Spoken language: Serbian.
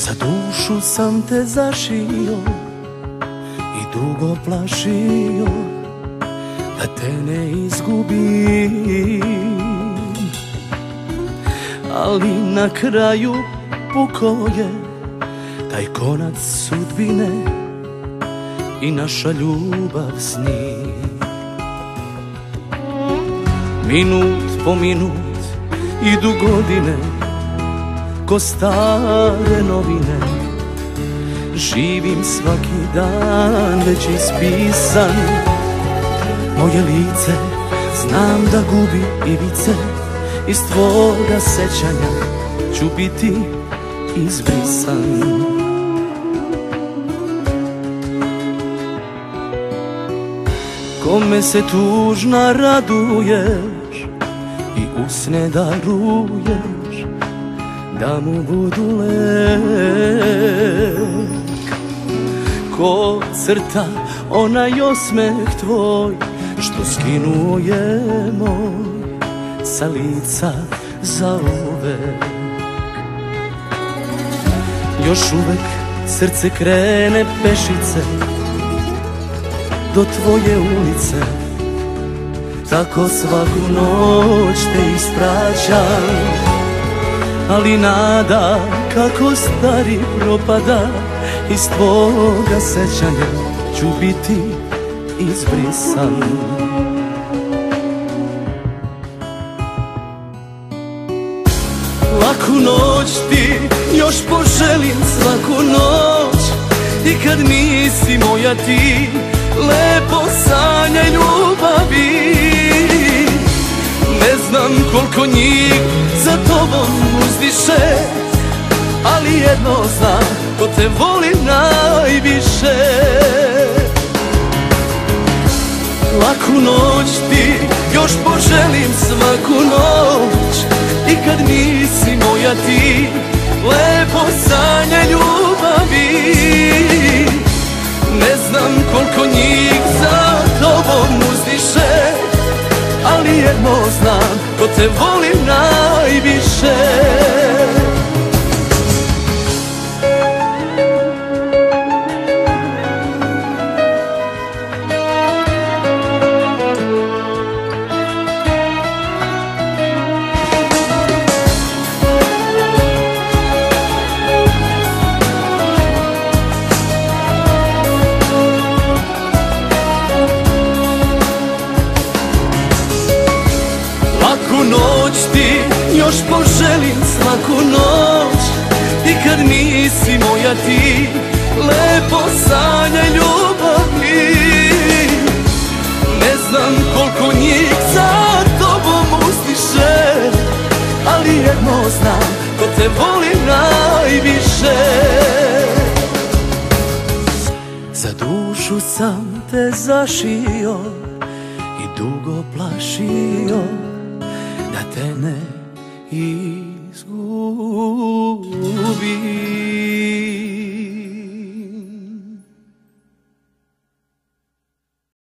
Za dušu sam te zašio i dugo plašio da te ne izgubim, ali na kraju pukao je taj konac sudbine i naša ljubav s njim. Minut po minut idu godine ko stare novine, živim svaki dan već ispisan. Moje lice znam da gubi ivice, iz tvoga sećanja ću biti izbrisan. Kome se tužna raduješ i usne daruješ da mu budu lek, ko crta onaj osmeh tvoj što skinuo je moj sa lica zauvek. Još uvek srce krene pešice do tvoje ulice, tako svaku noć te ispraćam, ali nada kako stari propada, iz tvoga sećanja ću biti izbrisan. Laku noć ti još poželim svaku noć, i kad nisi moja ti lepo sanjaj ljubavi. Ne znam koliko njih za tobom uzdiše, ali jedno znam, ko te voli najviše. Laku noć ti još poželim svaku noć, i kad nisi moja ti lepo sanjaj ljubavi. Ne znam koliko njih za tobom uzdiše, ali jedno znam, ko te voli najviše. Još poželim svaku noć, i kad nisi moja ti lepo sanjaj ljubavi. Ne znam koliko njih za tobom uzdiše, ali jedno znam, ko te voli najviše. Za dušu sam te zašio i dugo plašio da te ne izgubi.